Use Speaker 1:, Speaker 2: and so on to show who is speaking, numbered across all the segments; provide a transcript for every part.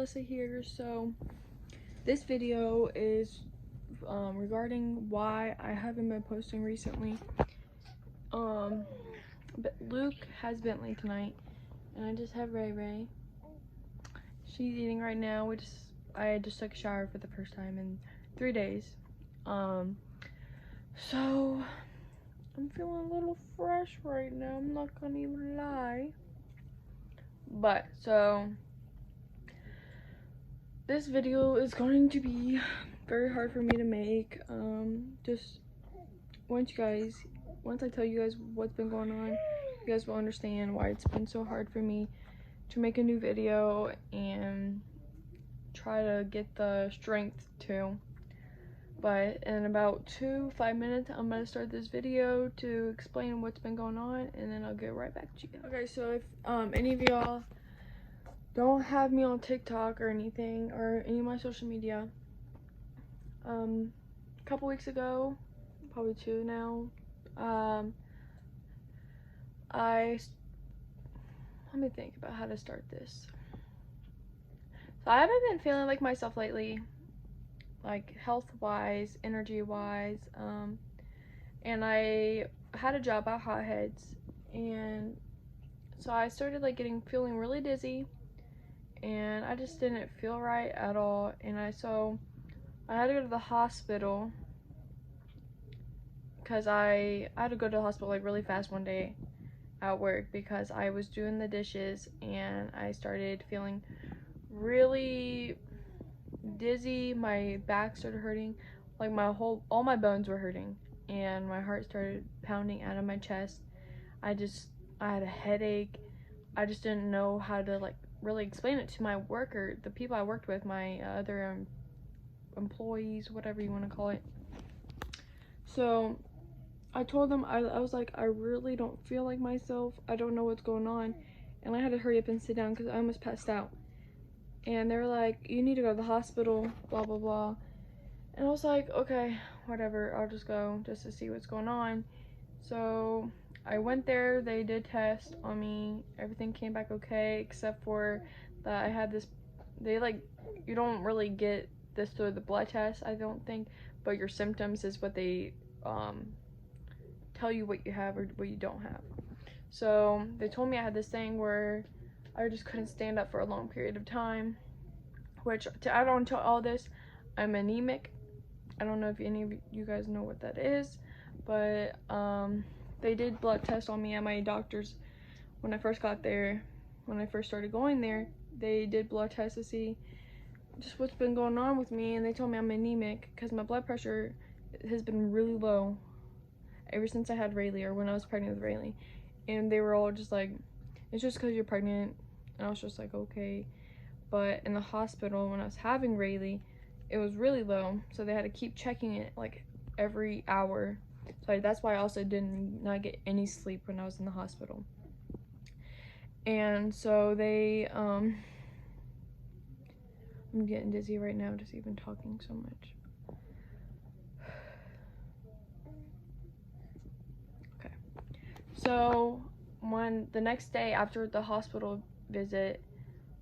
Speaker 1: Alyssa here. So this video is regarding why I haven't been posting recently. But Luke has Bentley tonight, and I just have Ray Ray. She's eating right now. I just took a shower for the first time in 3 days. So I'm feeling a little fresh right now. I'm not gonna even lie. But so this video is going to be very hard for me to make. Just once I tell you guys what's been going on, you guys will understand why it's been so hard for me to make a new video and try to get the strength to. But in about 5 minutes, I'm gonna start this video to explain what's been going on, and then I'll get right back to you. Okay, so if any of y'all don't have me on TikTok or anything, or any of my social media, a couple weeks ago, probably 2 now, let me think about how to start this. So I haven't been feeling like myself lately, like health-wise, energy-wise, and I had a job at Hotheads, and so I started like feeling really dizzy, and I just didn't feel right at all, and so I had to go to the hospital because I had to go to the hospital like really fast one day at work because I was doing the dishes and I started feeling really dizzy. My back started hurting, like all my bones were hurting, and my heart started pounding out of my chest. I had a headache. I just didn't know how to like really explain it to my the people I worked with, my other employees, whatever you want to call it. So I told them, I was like, I really don't feel like myself. I don't know what's going on. And I had to hurry up and sit down because I almost passed out. And they were like, you need to go to the hospital, blah, blah, blah. And I was like, okay, whatever. I'll just go just to see what's going on. So I went there. They did tests on me. Everything came back okay, except for that I had this, you don't really get this through the blood test, I don't think. But your symptoms is what they tell you what you have or what you don't have. So they told me I had this thing where I just couldn't stand up for a long period of time, which to add on to all this, I'm anemic. I don't know if any of you guys know what that is, but they did blood tests on me at my doctor's when I first got there. When I first started going there, they did blood tests to see just what's been going on with me, and they told me I'm anemic because my blood pressure has been really low ever since I had Rayleigh, or when I was pregnant with Rayleigh. And they were all just like, it's just because you're pregnant. And I was just like, okay. But in the hospital, when I was having Rayleigh, it was really low. So they had to keep checking it like every hour. So that's why I also did not get any sleep when I was in the hospital. And so they, I'm getting dizzy right now just even talking so much. So the next day after the hospital visit,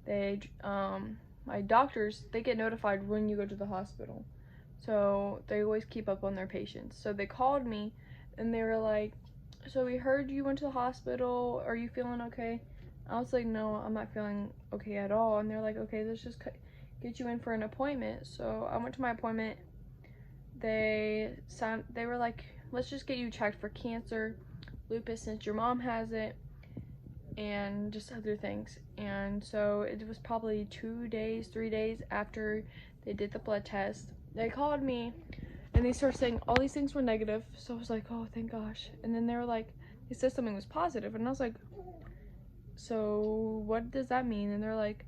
Speaker 1: my doctors, they get notified when you go to the hospital. So they always keep up on their patients. So they called me and they were like, so we heard you went to the hospital. Are you feeling okay? I was like, no, I'm not feeling okay at all. And they're like, okay, let's just get you in for an appointment. So I went to my appointment. They were like, let's just get you checked for cancer, lupus since your mom has it, and just other things. And so it was probably 3 days after they did the blood test, they called me and they started saying all these things were negative. So I was like, oh, thank gosh. And then they were like, they said something was positive, and I was like, so what does that mean? And they're like,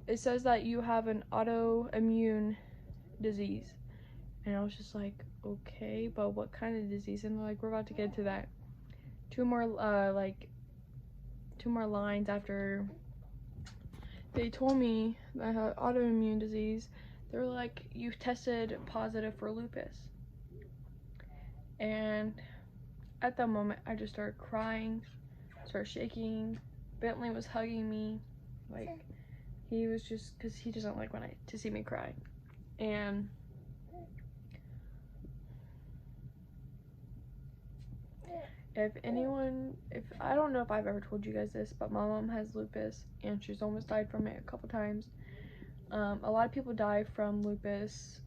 Speaker 1: it says that you have an autoimmune disease. And I was just like, okay, but what kind of disease? And they're like, we're about to get to that. Two more lines after they told me that I had autoimmune disease, they were like, you've tested positive for lupus. And at that moment, I just started crying, started shaking. Bentley was hugging me, like, He was just, because he doesn't like to see me cry. And if I don't know if I've ever told you guys this, but my mom has lupus, and she's almost died from it a couple times. A lot of people die from lupus,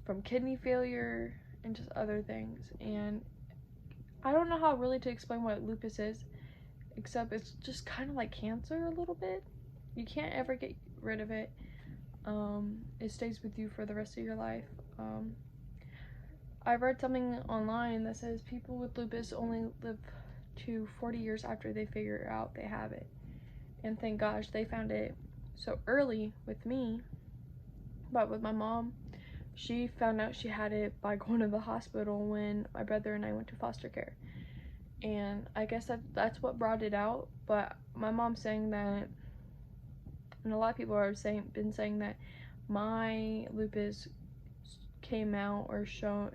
Speaker 1: from kidney failure, and just other things. And I don't know how really to explain what lupus is, except it's just kind of like cancer a little bit. You can't ever get rid of it. It stays with you for the rest of your life. I read something online that says people with lupus only live to 40 years after they figure out they have it. And thank gosh they found it so early with me. But with my mom, she found out she had it by going to the hospital when my brother and I went to foster care. And I guess that's what brought it out. But my mom's saying that, and a lot of people been saying that my lupus came out or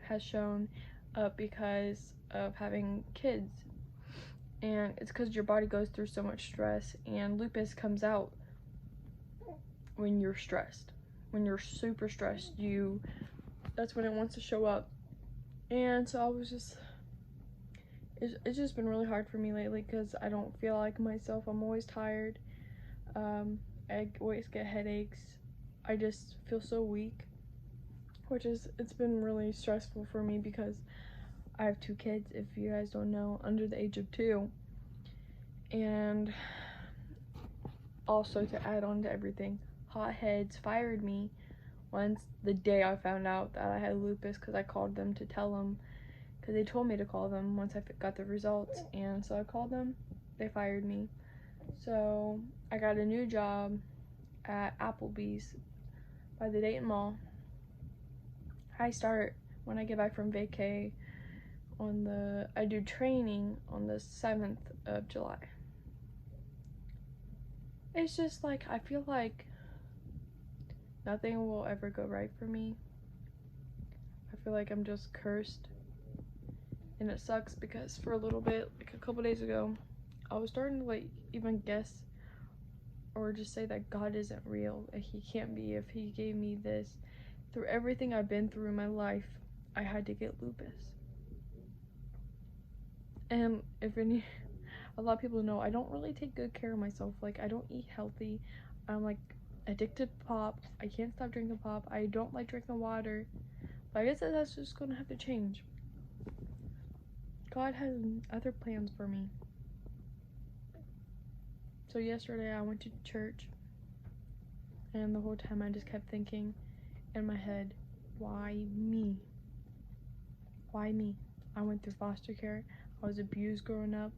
Speaker 1: has shown up because of having kids. And it's because your body goes through so much stress, and lupus comes out when you're stressed. When you're super stressed, that's when it wants to show up. And so I was just, it's just been really hard for me lately because I don't feel like myself. I'm always tired. I always get headaches. I just feel so weak, it's been really stressful for me because I have 2 kids, if you guys don't know, under the age of 2. And also, to add on to everything, hotheads fired me once the day I found out that I had lupus, because I called them to tell them, because they told me to call them once I got the results. And so I called them. They fired me. So I got a new job at Applebee's by the Dayton Mall. I start when I get back from vacay I do training on the 7th of July. It's just like, I feel like nothing will ever go right for me. I feel like I'm just cursed. And it sucks because for a little bit, like a couple days ago, I was starting to like even guess or just say that God isn't real, that he can't be. If he gave me this, through everything I've been through in my life, I had to get lupus. And a lot of people know I don't really take good care of myself. Like, I don't eat healthy. I'm like addicted to pop. I can't stop drinking pop. I don't like drinking water. But I guess that's just gonna have to change. God has other plans for me. So yesterday I went to church, and the whole time I just kept thinking in my head, why me? Why me? I went through foster care. I was abused growing up.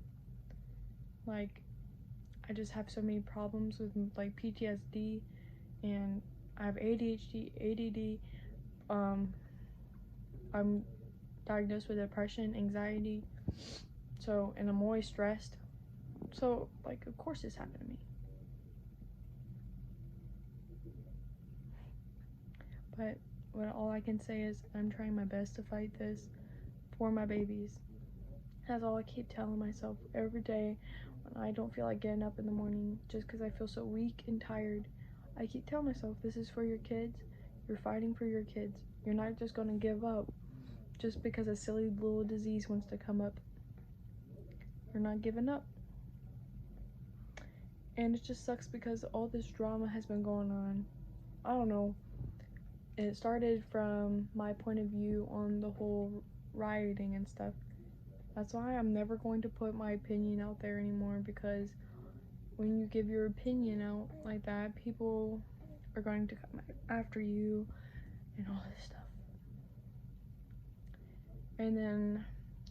Speaker 1: Like, I just have so many problems with like PTSD, and I have ADHD, ADD. I'm diagnosed with depression, anxiety. So, and I'm always stressed. So, like, of course this happened to me. But all I can say is I'm trying my best to fight this for my babies. That's all I keep telling myself every day when I don't feel like getting up in the morning, just because I feel so weak and tired. I keep telling myself, this is for your kids. You're fighting for your kids. You're not just going to give up just because a silly little disease wants to come up. You're not giving up. And it just sucks because all this drama has been going on. I don't know. It started from my point of view on the whole rioting and stuff. That's why I'm never going to put my opinion out there anymore, because when you give your opinion out like that, people are going to come after you and all this stuff. And then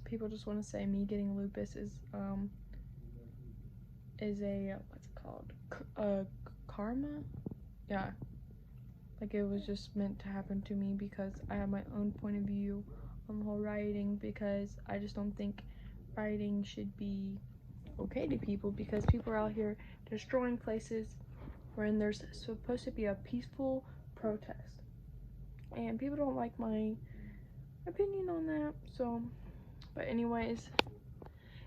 Speaker 1: people just want to say me getting lupus is a, what's it called? Karma? Yeah. Like, it was just meant to happen to me because I have my own point of view on the whole rioting, because I just don't think rioting should be okay to people, because people are out here destroying places when there's supposed to be a peaceful protest. And people don't like my opinion on that. So, but anyways,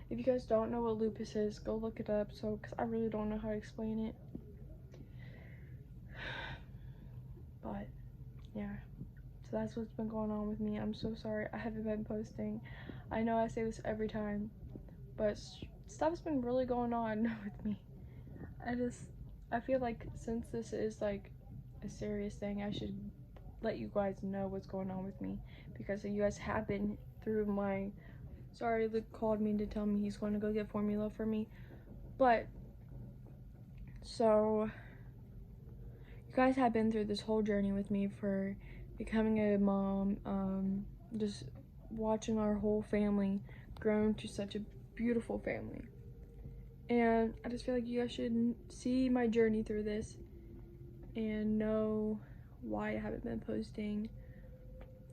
Speaker 1: if you guys don't know what lupus is, go look it up, because I really don't know how to explain it. But yeah, so that's what's been going on with me. I'm so sorry I haven't been posting. I know I say this every time, but stuff's been really going on with me. I feel like since this is like a serious thing, I should let you guys know what's going on with me, because you guys have been through my. Sorry, Luke called me to tell me he's going to go get formula for me. But so you guys have been through this whole journey with me for becoming a mom, just watching our whole family grow into such a beautiful family. And I just feel like you guys should see my journey through this and know why I haven't been posting.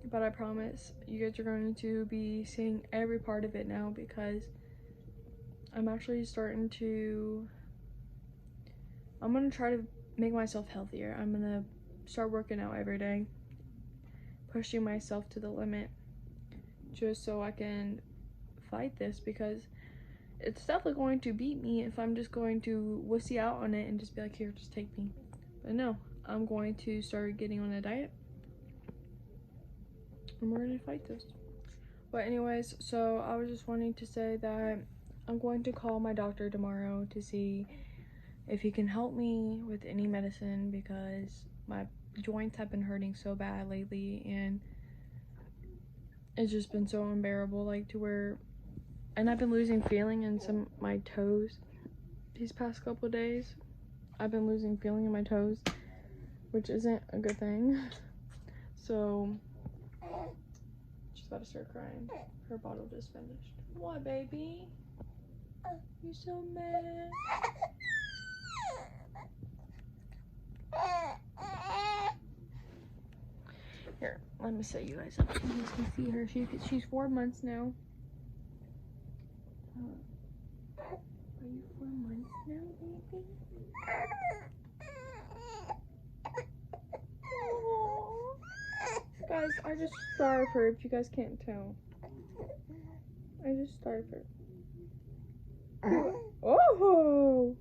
Speaker 1: But I promise you guys are going to be seeing every part of it now, because I'm actually starting to, I'm going to try to make myself healthier. I'm going to start working out every day, pushing myself to the limit, just so I can fight this, because it's definitely going to beat me if I'm just going to wussy out on it and just be like, here, just take me. But no, I'm going to start getting on a diet, and we're going to fight this. But anyways, so I was just wanting to say that I'm going to call my doctor tomorrow to see if he can help me with any medicine, because my joints have been hurting so bad lately, and it's just been so unbearable, like to where, and I've been losing feeling in my toes these past couple days. I've been losing feeling in my toes, which isn't a good thing. So she's about to start crying. Her bottle just finished. What, baby? You so mad? Here, let me set you guys up so you guys can see her. She's 4 months now. Are you 4 months now, baby? Aww. Guys, I just starved her, if you guys can't tell. I just starved her. Oh!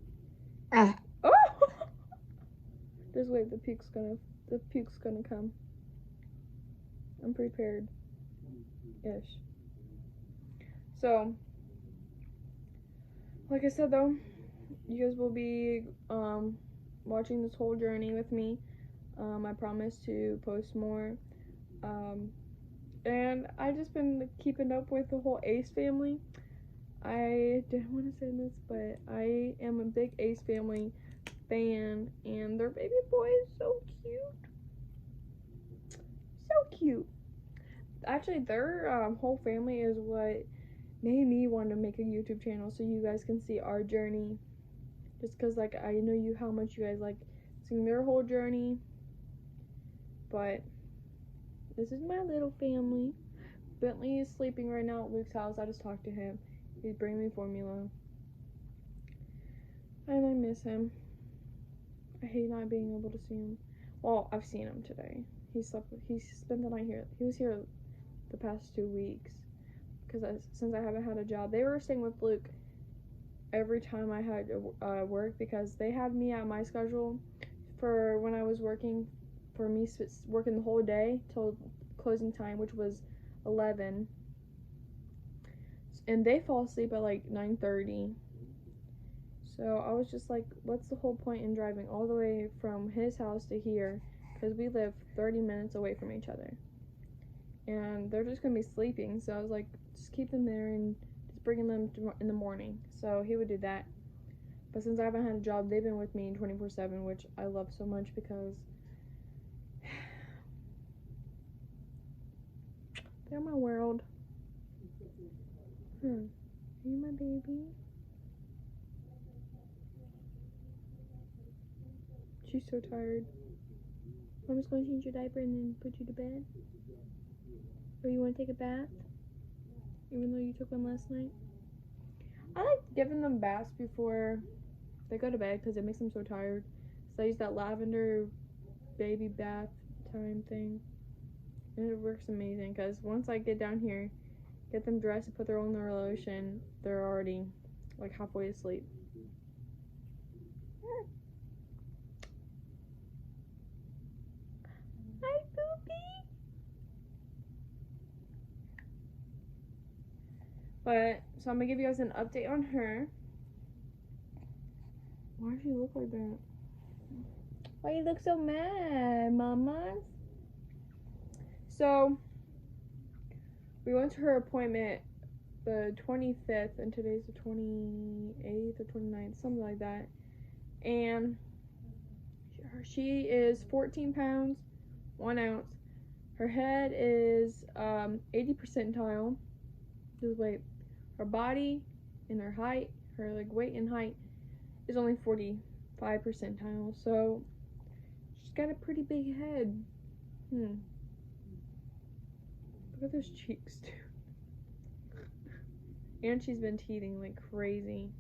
Speaker 1: Oh! Just wait, the puke's gonna come. I'm prepared. Ish. So, like I said though, you guys will be watching this whole journey with me. I promise to post more. And I've just been keeping up with the whole Ace family. I didn't want to say this, but I am a big Ace family fan, and their baby boy is so cute. So cute. Actually, their whole family is what made me want to make a YouTube channel, so you guys can see our journey. Just because, like, I know how much you guys like seeing their whole journey. But this is my little family. Bentley is sleeping right now at Luke's house. I just talked to him. He's bringing me formula. And I miss him. I hate not being able to see him. Well, I've seen him today. He spent the night here. He was here the past 2 weeks. Because since I haven't had a job. They were staying with Luke every time I had work, because they had me at my schedule for when I was working, for me working the whole day till closing time, which was 11, and they fall asleep at like 9:30. So I was just like, what's the whole point in driving all the way from his house to here, because we live 30 minutes away from each other, and they're just gonna be sleeping. So I was like, just keep them there and just bringing them in the morning. So he would do that. But since I haven't had a job, they've been with me 24/7, which I love so much, because they're my world. Are you my baby? She's so tired. I'm just going to change your diaper and then put you to bed. Or you want to take a bath? Even though you took one last night? I like giving them baths before they go to bed, because it makes them so tired. So I use that lavender baby bath time thing. And it works amazing, because once I get down here, get them dressed and put their own lotion, they're already like halfway asleep. But, so I'm gonna give you guys an update on her. Why does she look like that? Why you look so mad, mama? So, we went to her appointment the 25th, and today's the 28th or 29th, something like that. And she is 14 pounds, 1 ounce. Her head is 80 percentile. Just wait. Her body and her height, her like weight and height, is only 45 percentile. So she's got a pretty big head. Look at those cheeks too. And she's been teething like crazy.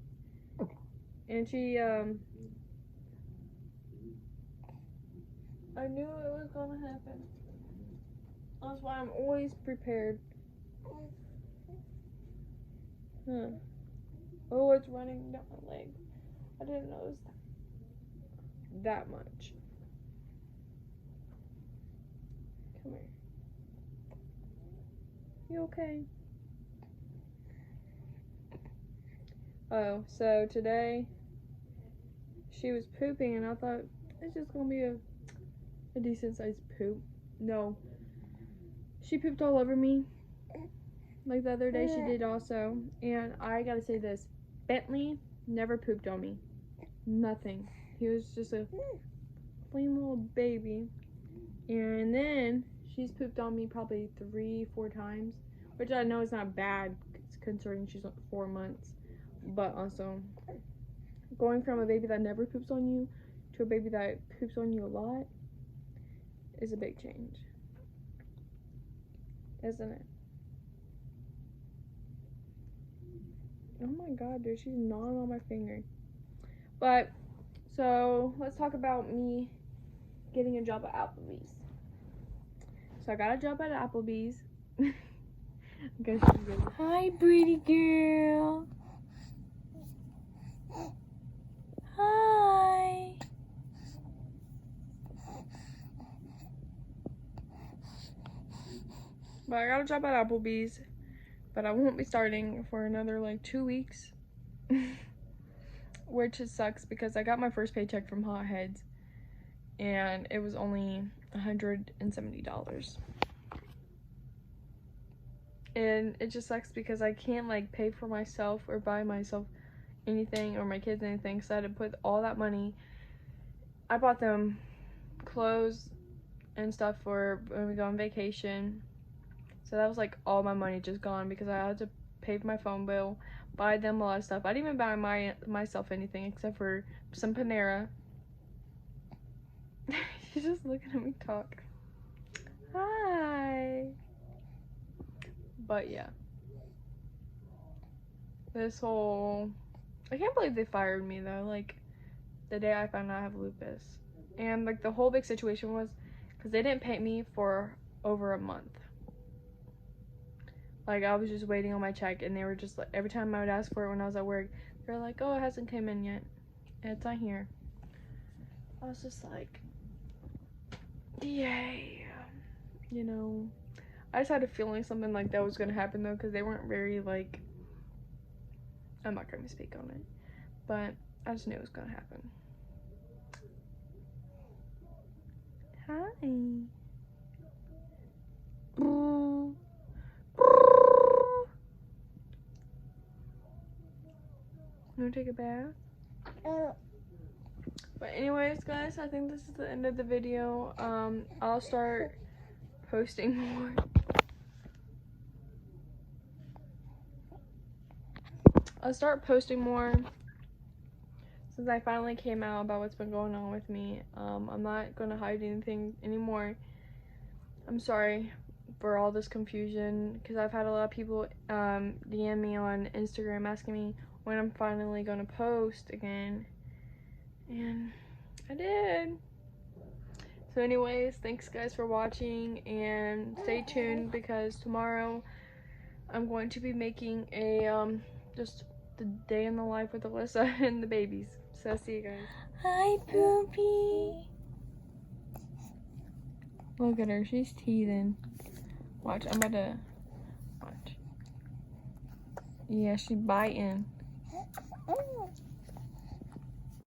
Speaker 1: And she I knew it was gonna happen. That's why I'm always prepared. Oh, it's running down my leg. I didn't notice that much. Come here. You okay? Oh, so today she was pooping and I thought it's just gonna be a decent sized poop. No. She pooped all over me. Like the other day she did also. And I gotta say this. Bentley never pooped on me. Nothing. He was just a plain little baby. And then she's pooped on me probably 3-4 times. Which I know is not bad considering she's 4 months. But also, going from a baby that never poops on you to a baby that poops on you a lot is a big change. Isn't it? Oh my god, dude, she's gnawing on my finger. But, so, let's talk about me getting a job at Applebee's. So, I got a job at Applebee's. Hi, pretty girl. Hi. But I got a job at Applebee's. But I won't be starting for another like 2 weeks. Which it sucks because I got my first paycheck from Hot Heads. And it was only $170. And it just sucks because I can't like pay for myself or buy myself anything or my kids anything, so I had to put all that money. I bought them clothes and stuff for when we go on vacation, so that was like all my money just gone because I had to pay for my phone bill, buy them a lot of stuff. I didn't even buy myself anything except for some Panera. She's just looking at me talk. Hi. But yeah, this whole, I can't believe they fired me though, like the day I found out I have lupus. And like the whole big situation was because they didn't pay me for over a month. Like I was just waiting on my check and they were just like, every time I would ask for it when I was at work, they're like, oh, it hasn't come in yet, it's not here. I was just like, yay, you know. I just had a feeling something like that was gonna happen though, because they weren't very like, I'm not gonna speak on it, but I just knew it was gonna happen. Hi. You wanna take a bath? But anyways, guys, I think this is the end of the video. I'll start posting more. I'll start posting more since I finally came out about what's been going on with me. I'm not gonna hide anything anymore. I'm sorry for all this confusion because I've had a lot of people DM me on Instagram asking me when I'm finally gonna post again, and I did. So anyways, thanks guys for watching, and stay tuned because tomorrow I'm going to be making a just the day in the life with Alyssa and the babies. So see you guys. Hi, Poopy. Look at her, she's teething. Watch, I'm about to watch. Yeah, she's biting.